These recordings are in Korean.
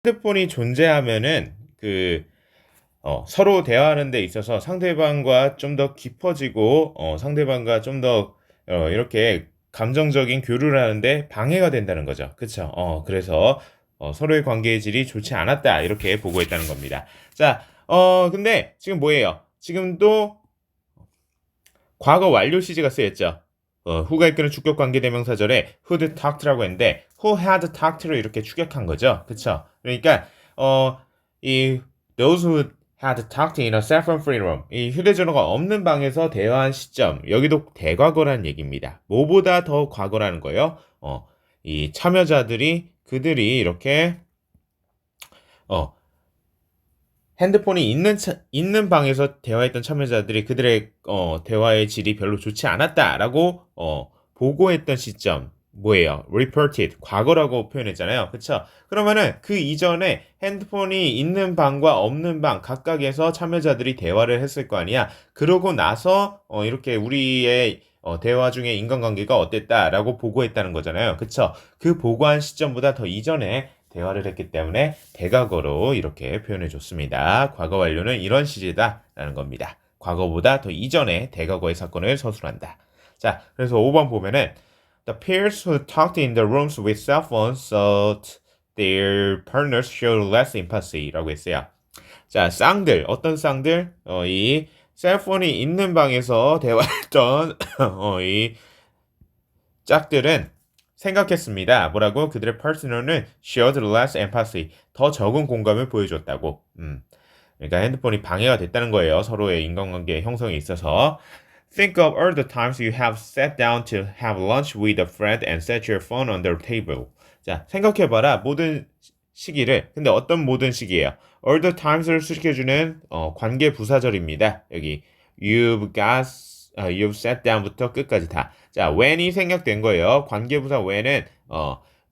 핸드폰이 존재하면은 서로 대화하는 데 있어서 상대방과 좀 더 깊어지고 상대방과 좀 더 이렇게 감정적인 교류를 하는데 방해가 된다는 거죠. 그쵸? 그래서 서로의 관계의 질이 좋지 않았다. 이렇게 보고했다는 겁니다. 자, 근데 지금 뭐예요? 지금 또 과거 완료 시제가 쓰였죠. who가 이끄는 주격 관계 대명사절에 who'd talked라고 했는데 who had talked를 이렇게 추격한 거죠. 그쵸? 그러니까 이 those who had talked in a cell phone free room 이 휴대전화가 없는 방에서 대화한 시점 여기도 대과거라는 얘기입니다. 뭐보다 더 과거라는 거예요. 이 참여자들이 그들이 이렇게 어, 핸드폰이 있는 방에서 대화했던 참여자들이 그들의 대화의 질이 별로 좋지 않았다라고 보고했던 시점 뭐예요? reported 과거라고 표현했잖아요. 그쵸? 그러면은 그 이전에 핸드폰이 있는 방과 없는 방 각각에서 참여자들이 대화를 했을 거 아니야. 그러고 나서 이렇게 우리의 대화 중에 인간관계가 어땠다라고 보고했다는 거잖아요. 그쵸? 그 보고한 시점보다 더 이전에 대화를 했기 때문에 대과거로 이렇게 표현해 줬습니다. 과거 완료는 이런 시제다라는 겁니다. 과거보다 더 이전에 대과거의 사건을 서술한다. 자, 그래서 5번 보면은 The peers who talked in the rooms with cell phones thought their partners showed less empathy라고 했어요. 자, 쌍들 어떤 쌍들? 이 셀폰이 있는 방에서 대화했던 이 짝들은 생각했습니다. 뭐라고? 그들의 파트너는 shared less empathy. 더 적은 공감을 보여줬다고. 그러니까 핸드폰이 방해가 됐다는 거예요. 서로의 인간관계 형성에 있어서. Think of all the times you have sat down to have lunch with a friend and set your phone on the table. 자, 생각해봐라. 모든 시기를. 근데 어떤 모든 시기예요? All the times를 수식해주는 관계 부사절입니다. 여기 you've sat down부터 끝까지 다. 자, when이 생략된 거예요. 관계부사 when은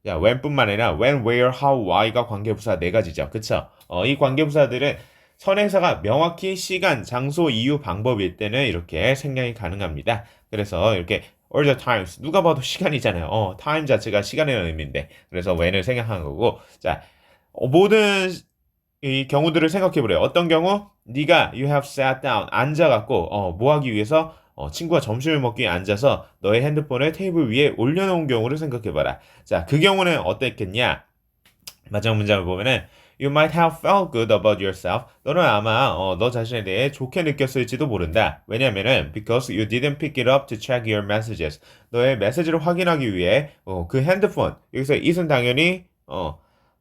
자, when뿐만 아니라 when, where, how, why가 관계부사 네 가지죠. 그쵸? 이 관계부사들은 선행사가 명확히 시간, 장소, 이유, 방법일 때는 이렇게 생략이 가능합니다. 그래서 이렇게 all the times 누가 봐도 시간이잖아요. time 자체가 시간이라는 의미인데 그래서 when을 생략한 거고 자 모든 이 경우들을 생각해 보래요. 어떤 경우? 네가 you have sat down 앉아갖고 뭐 하기 위해서 친구가 점심을 먹기 위해 앉아서 너의 핸드폰을 테이블 위에 올려놓은 경우를 생각해봐라. 자, 그 경우는 어땠겠냐? 마지막 문장을 보면은 You might have felt good about yourself. 너는 아마 너 자신에 대해 좋게 느꼈을지도 모른다. 왜냐면은 because you didn't pick it up to check your messages. 너의 메시지를 확인하기 위해 그 핸드폰 여기서 it은 당연히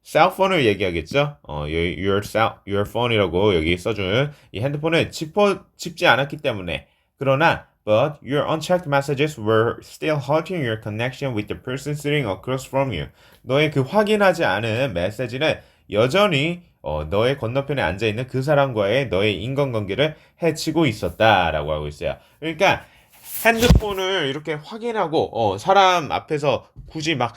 셀폰을 얘기하겠죠. your phone이라고 여기 써준 이 핸드폰을 짚지 않았기 때문에 그러나 but your unchecked messages were still hurting your connection with the person sitting across from you. 너의 그 확인하지 않은 메시지는 여전히 너의 건너편에 앉아 있는 그 사람과의 너의 인간관계를 해치고 있었다라고 하고 있어요. 그러니까 핸드폰을 이렇게 확인하고 사람 앞에서 굳이 막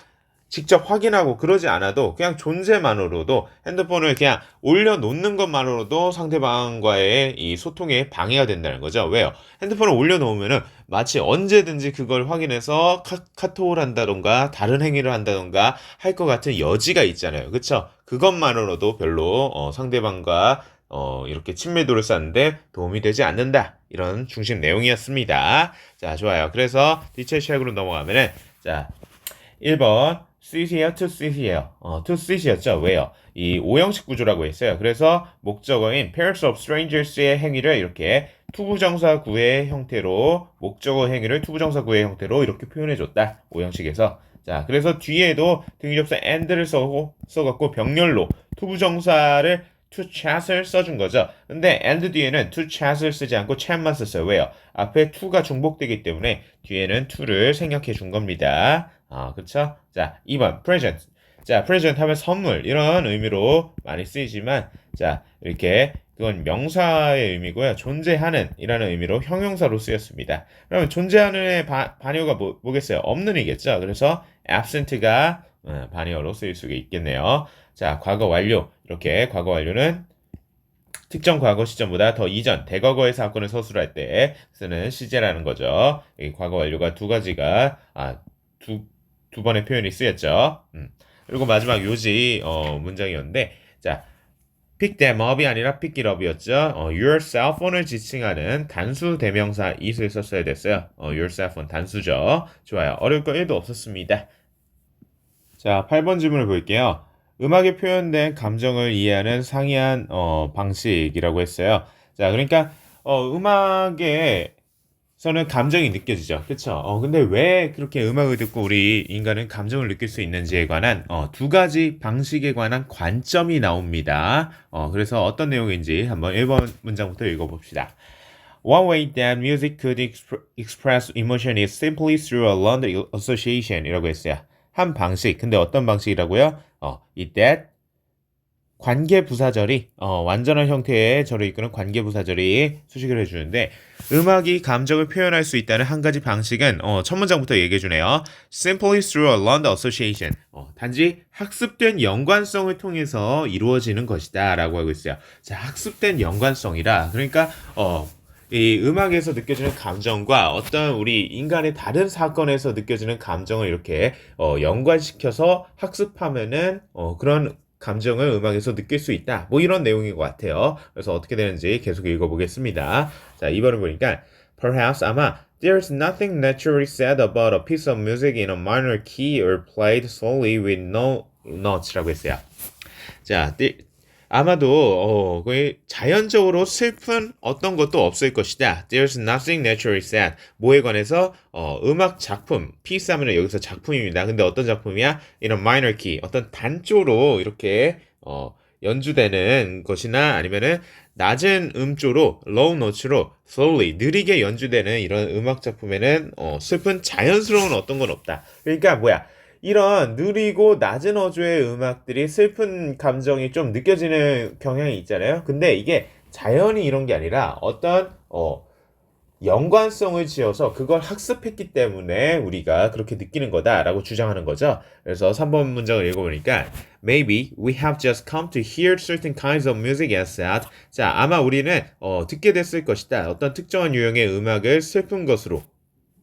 직접 확인하고 그러지 않아도 그냥 존재만으로도 핸드폰을 그냥 올려놓는 것만으로도 상대방과의 이 소통에 방해가 된다는 거죠. 왜요? 핸드폰을 올려놓으면은 마치 언제든지 그걸 확인해서 카톡을 한다던가 다른 행위를 한다던가 할 것 같은 여지가 있잖아요. 그쵸? 그것만으로도 별로 상대방과 이렇게 친밀도를 쌓는데 도움이 되지 않는다. 이런 중심 내용이었습니다. 자, 좋아요. 그래서 디체 쉐으로 넘어가면은 자, 1번 sit이에요, to sit이에요. to sit이었죠. 왜요? 이 오형식 구조라고 했어요. 그래서 목적어인 pairs of strangers의 행위를 이렇게 투부정사 구의 형태로 목적어 행위를 투부정사 구의 형태로 이렇게 표현해줬다. 오형식에서. 자, 그래서 뒤에도 등위접사 and를 써갖고 병렬로 투부정사를 to chat을 써준 거죠. 근데 and 뒤에는 to chat을 쓰지 않고 chat만 썼어요. 왜요? 앞에 to가 중복되기 때문에 뒤에는 to를 생략해 준 겁니다. 그쵸? 자, 2번, present. 자, present 하면 선물, 이런 의미로 많이 쓰이지만, 자, 이렇게, 그건 명사의 의미고요. 존재하는, 이라는 의미로 형용사로 쓰였습니다. 그러면 존재하는의 반어가 뭐겠어요? 없는이겠죠? 그래서 absent가 반어로 쓰일 수 있겠네요. 자, 과거 완료. 이렇게 과거 완료는 특정 과거 시점보다 더 이전, 대과거의 사건을 서술할 때 쓰는 시제라는 거죠. 이 과거 완료가 두 가지가, 두 번의 표현이 쓰였죠. 그리고 마지막 요지 문장이었는데 자, pick them up이 아니라 pick it up이었죠. your cell phone을 지칭하는 단수 대명사 it을 썼어야 됐어요. your cell phone 단수죠. 좋아요. 어려울 거 1도 없었습니다. 자, 8번 질문을 볼게요. 음악에 표현된 감정을 이해하는 상이한 방식이라고 했어요. 자, 그러니까 음악에서는 감정이 느껴지죠. 그쵸? 근데 왜 그렇게 음악을 듣고 우리 인간은 감정을 느낄 수 있는지에 관한 두 가지 방식에 관한 관점이 나옵니다. 그래서 어떤 내용인지 한번 1번 문장부터 읽어봅시다. One way that music could express emotion is simply through a learned association 이라고 했어요. 한 방식. 근데 어떤 방식이라고요? 이 that 관계 부사절이 완전한 형태의 절을 이끄는 관계 부사절이 수식을 해주는데 음악이 감정을 표현할 수 있다는 한 가지 방식은 첫 문장부터 얘기해 주네요. Simply through a learned association. 단지 학습된 연관성을 통해서 이루어지는 것이다 라고 하고 있어요. 자, 학습된 연관성이라 그러니까 이 음악에서 느껴지는 감정과 어떤 우리 인간의 다른 사건에서 느껴지는 감정을 이렇게 연관시켜서 학습하면은 그런 감정을 음악에서 느낄 수 있다. 뭐 이런 내용인 것 같아요. 그래서 어떻게 되는지 계속 읽어보겠습니다. 자, 2번을 보니까 Perhaps 아마 There's nothing naturally said about a piece of music in a minor key or played solely with no notes라고 했어요. 자, 아마도 거의 자연적으로 슬픈 어떤 것도 없을 것이다. There's nothing naturally sad. 뭐에 관해서 음악 작품, piece 하면 여기서 작품입니다. 근데 어떤 작품이야? In a minor key. 어떤 단조로 이렇게 연주되는 것이나 아니면은 낮은 음조로 low notes로 slowly 느리게 연주되는 이런 음악 작품에는 슬픈 자연스러운 어떤 건 없다. 그러니까 뭐야? 이런 느리고 낮은 어조의 음악들이 슬픈 감정이 좀 느껴지는 경향이 있잖아요. 근데 이게 자연히 이런 게 아니라 어떤 연관성을 지어서 그걸 학습했기 때문에 우리가 그렇게 느끼는 거다라고 주장하는 거죠. 그래서 3번 문장을 읽어보니까 Maybe we have just come to hear certain kinds of music as sad. 자, 아마 우리는 듣게 됐을 것이다. 어떤 특정한 유형의 음악을 슬픈 것으로.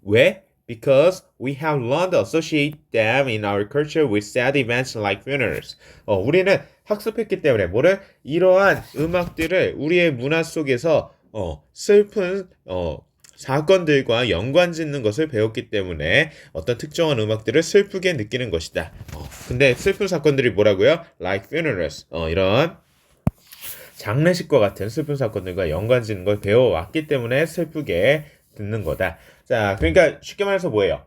왜? Because we have learned to associate them in our culture with sad events like funerals. 우리는 학습했기 때문에 뭐를 이러한 음악들을 우리의 문화 속에서 슬픈 사건들과 연관짓는 것을 배웠기 때문에 어떤 특정한 음악들을 슬프게 느끼는 것이다. 근데 슬픈 사건들이 뭐라고요? Like funerals. 이런 장례식과 같은 슬픈 사건들과 연관짓는 걸 배워왔기 때문에 슬프게 듣는 거다. 자, 그러니까 쉽게 말해서 뭐예요?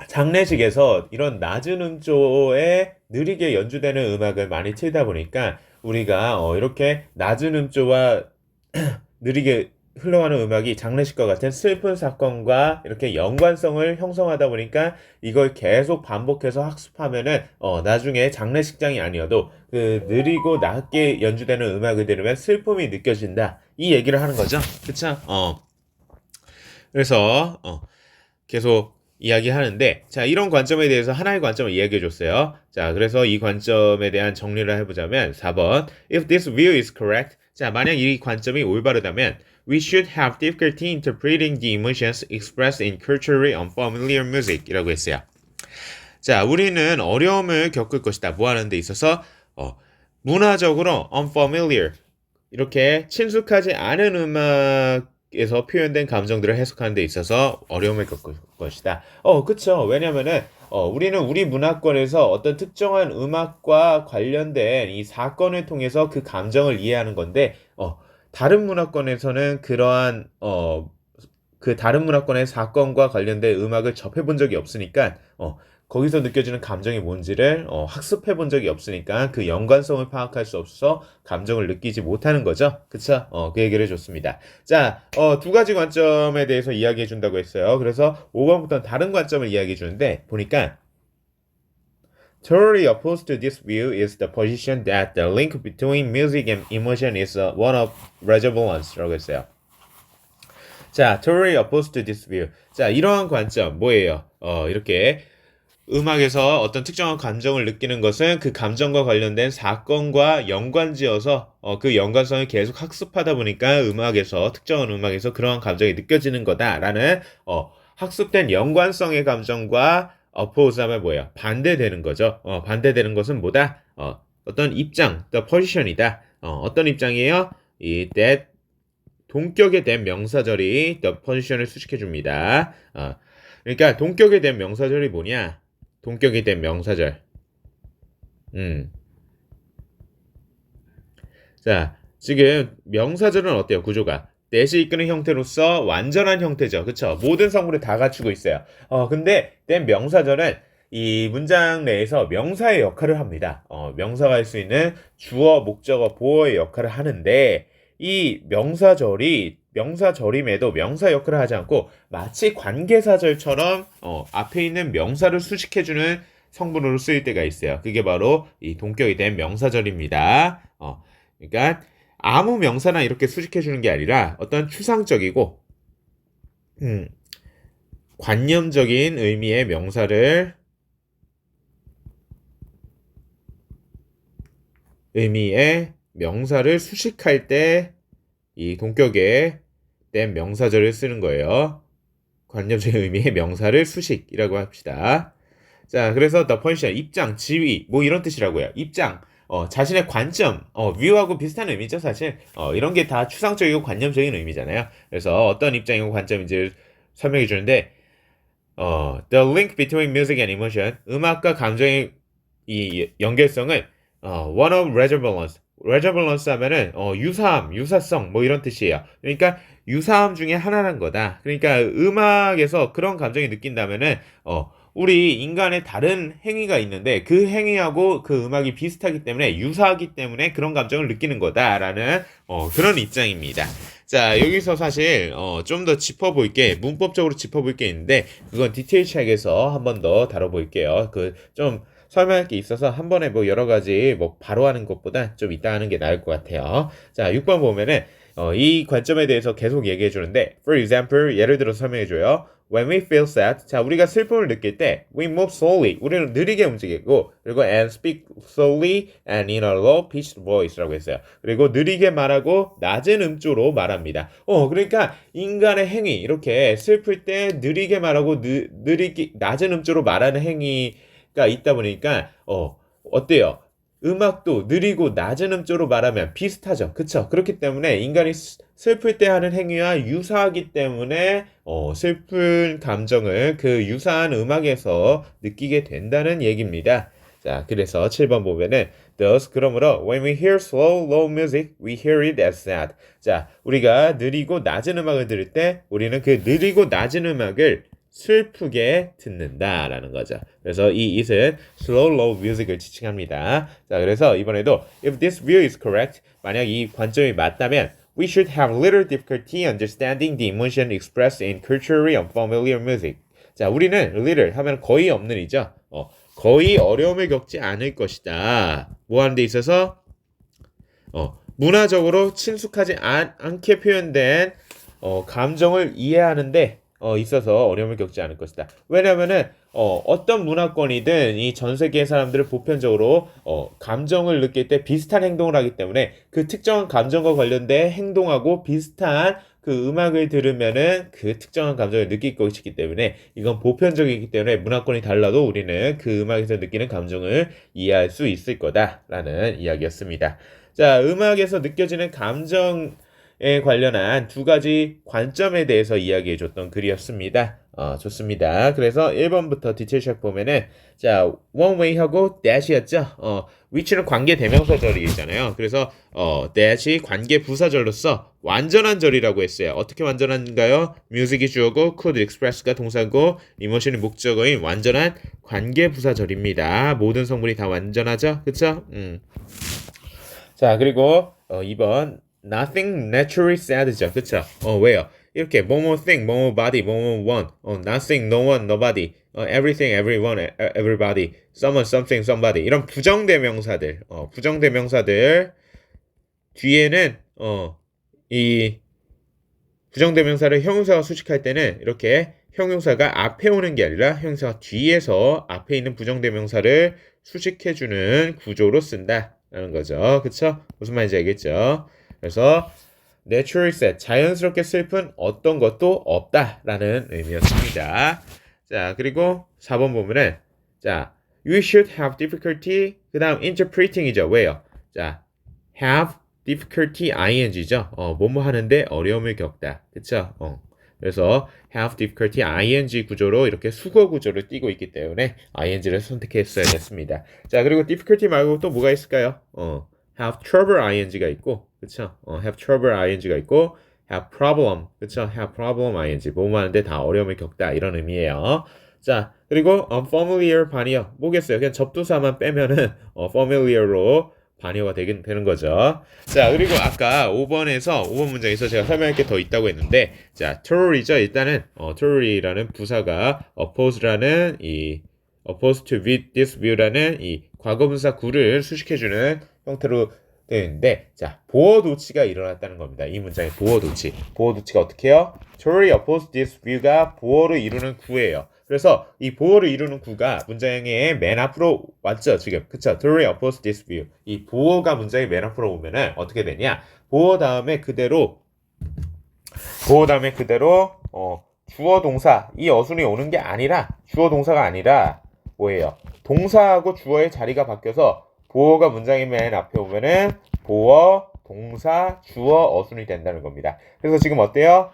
장례식에서 이런 낮은 음조에 느리게 연주되는 음악을 많이 틀다 보니까 우리가 이렇게 낮은 음조와 느리게 흘러가는 음악이 장례식과 같은 슬픈 사건과 이렇게 연관성을 형성하다 보니까 이걸 계속 반복해서 학습하면은 나중에 장례식장이 아니어도 그 느리고 낮게 연주되는 음악을 들으면 슬픔이 느껴진다. 이 얘기를 하는 거죠. 그쵸? 그래서 계속 이야기하는데 자, 이런 관점에 대해서 하나의 관점을 이야기해 줬어요. 자, 그래서 이 관점에 대한 정리를 해보자면 4번 If this view is correct, 자, 만약 이 관점이 올바르다면 We should have difficulty interpreting the emotions expressed in culturally unfamiliar music 이라고 했어요. 자, 우리는 어려움을 겪을 것이다. 뭐 하는 데 있어서 문화적으로 unfamiliar 이렇게 친숙하지 않은 음악에서 표현된 감정들을 해석하는 데 있어서 어려움을 겪을 것이다. 그쵸. 왜냐면은 우리는 우리 문화권에서 어떤 특정한 음악과 관련된 이 사건을 통해서 그 감정을 이해하는 건데 다른 문화권에서는 그러한 그 다른 문화권의 사건과 관련된 음악을 접해 본 적이 없으니까 거기서 느껴지는 감정이 뭔지를 학습해 본 적이 없으니까 그 연관성을 파악할 수 없어서 감정을 느끼지 못하는 거죠. 그쵸? 그 얘기를 해줬습니다. 자, 두 가지 관점에 대해서 이야기해 준다고 했어요. 그래서 5번부터는 다른 관점을 이야기해 주는데 보니까 Totally opposed to this view is the position that the link between music and emotion is one of resemblance 라고 했어요. 자, totally opposed to this view. 자, 이러한 관점 뭐예요? 이렇게 음악에서 어떤 특정한 감정을 느끼는 것은 그 감정과 관련된 사건과 연관지어서 그 연관성을 계속 학습하다 보니까 음악에서 특정한 음악에서 그러한 감정이 느껴지는 거다라는 학습된 연관성의 감정과 oppose 하면 뭐예요? 반대되는 거죠. 반대되는 것은 뭐다? 어떤 입장, the position이다. 어떤 입장이에요? 이 that 동격에 대한 명사절이 the position을 수식해 줍니다. 그러니까 동격에 대한 명사절이 뭐냐? 동격에 대한 명사절. 자, 지금 명사절은 어때요? 구조가 that이 이끄는 형태로서 완전한 형태죠. 그쵸? 모든 성분을 다 갖추고 있어요. 근데 that 명사절은 이 문장 내에서 명사의 역할을 합니다. 명사가 할 수 있는 주어, 목적어, 보어의 역할을 하는데 이 명사절임에도 명사 역할을 하지 않고 마치 관계사절처럼 앞에 있는 명사를 수식해주는 성분으로 쓰일 때가 있어요. 그게 바로 이 동격이 된 명사절입니다. 그러니까 아무 명사나 이렇게 수식해주는 게 아니라 어떤 추상적이고 관념적인 의미의 명사를 수식할 때 이 동격에 된 명사절을 쓰는 거예요. 관념적인 의미의 명사를 수식이라고 합시다. 자, 그래서 the position, 입장, 지위, 뭐 이런 뜻이라고요. 입장, 자신의 관점, view하고 비슷한 의미죠, 사실. 이런 게 다 추상적이고 관념적인 의미잖아요. 그래서 어떤 입장이고 관점인지를 설명해 주는데, the link between music and emotion, 음악과 감정의 이 연결성은 one of resemblance. resemblance 하면은 유사함, 유사성 뭐 이런 뜻이에요. 그러니까 유사함 중에 하나란 거다. 그러니까 음악에서 그런 감정이 느낀다면은 우리 인간의 다른 행위가 있는데 그 행위하고 그 음악이 비슷하기 때문에 유사하기 때문에 그런 감정을 느끼는 거다라는 그런 입장입니다. 자, 여기서 사실 좀 더 짚어볼 게 문법적으로 짚어볼 게 있는데 그건 디테일 책에서 한 번 더 다뤄볼게요. 그 좀 설명할 게 있어서 한 번에 뭐 여러 가지 뭐 바로 하는 것보다 좀 이따 하는 게 나을 것 같아요. 자, 6번 보면은 이 관점에 대해서 계속 얘기해 주는데 for example 예를 들어 설명해 줘요. When we feel sad, 자 우리가 슬픔을 느낄 때 we move slowly, 우리는 느리게 움직이고 그리고 and speak slowly and in a low pitched voice라고 했어요. 그리고 느리게 말하고 낮은 음조로 말합니다. 그러니까 인간의 행위 이렇게 슬플 때 느리게 말하고 느리게 낮은 음조로 말하는 행위가 있다 보니까 어때요? 음악도 느리고 낮은 음조로 말하면 비슷하죠. 그쵸? 그렇기 때문에 인간이 슬플 때 하는 행위와 유사하기 때문에 슬픈 감정을 그 유사한 음악에서 느끼게 된다는 얘기입니다. 자, 그래서 7번 보면은 thus 그러므로 when we hear slow, low music, we hear it as sad. 자, 우리가 느리고 낮은 음악을 들을 때 우리는 그 느리고 낮은 음악을 슬프게 듣는다라는 거죠. 그래서 이 it은 slow low music을 지칭합니다. 자, 그래서 이번에도 if this view is correct, 만약 이 관점이 맞다면 we should have little difficulty understanding the emotion expressed in culturally unfamiliar music. 자, 우리는 little 하면 거의 없는 이죠. 거의 어려움을 겪지 않을 것이다. 뭐 하는 데 있어서 문화적으로 친숙하지 않게 표현된 감정을 이해하는데 있어서 어려움을 겪지 않을 것이다. 왜냐면은 어떤 문화권이든 이 전 세계의 사람들을 보편적으로 감정을 느낄 때 비슷한 행동을 하기 때문에 그 특정한 감정과 관련된 행동하고 비슷한 그 음악을 들으면은 그 특정한 감정을 느낄 것이기 때문에 이건 보편적이기 때문에 문화권이 달라도 우리는 그 음악에서 느끼는 감정을 이해할 수 있을 거다라는 이야기였습니다. 자, 음악에서 느껴지는 감정에 관련한 두 가지 관점에 대해서 이야기해줬던 글이었습니다. 좋습니다. 그래서 1번부터 디테일샷 보면은 자, one way 하고 that이었죠. which는 관계 대명사절이잖아요. 그래서 that이 관계 부사절로서 완전한 절이라고 했어요. 어떻게 완전한가요? music이 주어고 could express가 동사고 emotion이 목적어인 완전한 관계 부사절입니다. 모든 성분이 다 완전하죠? 그쵸? 자, 그리고 2번 nothing naturally sad죠. 그쵸? 왜요? 이렇게 뭐뭐 thing, 뭐뭐 body, 뭐뭐 one, nothing, no one, nobody, everything, everyone, everybody, someone, something, somebody 이런 부정대명사들 뒤에는 이 부정대명사를 형용사가 수식할 때는 이렇게 형용사가 앞에 오는 게 아니라 형용사가 뒤에서 앞에 있는 부정대명사를 수식해주는 구조로 쓴다라는 거죠. 그쵸? 무슨 말인지 알겠죠? 그래서 naturally sad, 자연스럽게 슬픈 어떤 것도 없다라는 의미였습니다. 자, 그리고 4번 보면은 자, you should have difficulty 그 다음 interpreting이죠. 왜요? 자, have difficulty ing죠. 뭐뭐 하는데 어려움을 겪다. 그쵸? 그래서 have difficulty ing 구조로 이렇게 수거 구조를 띄고 있기 때문에 ing를 선택했어야겠습니다. 자, 그리고 difficulty 말고 또 뭐가 있을까요? have trouble ing가 있고, 그쵸? have trouble ing가 있고, have problem, 그쵸? have problem ing 뭐뭐 하는데 다 어려움을 겪다 이런 의미예요. 자, 그리고 familiar 반이요. 뭐겠어요? 그냥 접두사만 빼면은 familiar로 반의어가 되는 거죠. 자, 그리고 아까 5번 문장에서 제가 설명할 게 더 있다고 했는데, 자, totally,죠. 일단은, totally라는 부사가 opposed to this view라는 이 과거분사 구를 수식해주는 형태로 되어 있는데, 자, 보어 도치가 일어났다는 겁니다. 이 문장의 보어 도치. 보어 도치가 어떻게 해요? totally opposed this view가 보어를 이루는 구예요. 그래서 이 보어를 이루는 구가 문장의 맨 앞으로 왔죠, 지금. 그쵸? totally opposed this view. 이 보어가 문장의 맨 앞으로 오면은 어떻게 되냐? 보어 다음에 그대로, 주어 동사, 이 어순이 오는 게 아니라, 주어 동사가 아니라, 뭐예요? 동사하고 주어의 자리가 바뀌어서 보어가 문장의 맨 앞에 오면은 보어, 동사, 주어, 어순이 된다는 겁니다. 그래서 지금 어때요?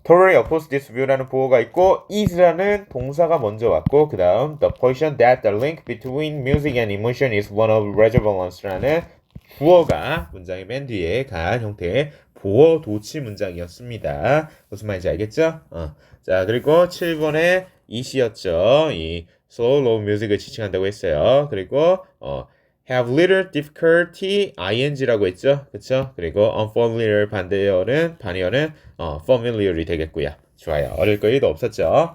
totally opposed this view라는 보어가 있고 is라는 동사가 먼저 왔고 그 다음 the position that the link between music and emotion is one of resemblance,라는 주어가 문장의 맨 뒤에 간 형태의 보어 도치 문장이었습니다. 무슨 말인지 알겠죠? 자, 그리고 7번에 이시였죠. 이 slow, low music을 지칭한다고 했어요. 그리고 have little difficulty ing라고 했죠. 그쵸? 그리고 unfamiliar 반대어는 familiar이 되겠고요. 좋아요. 어릴 거 1도 없었죠.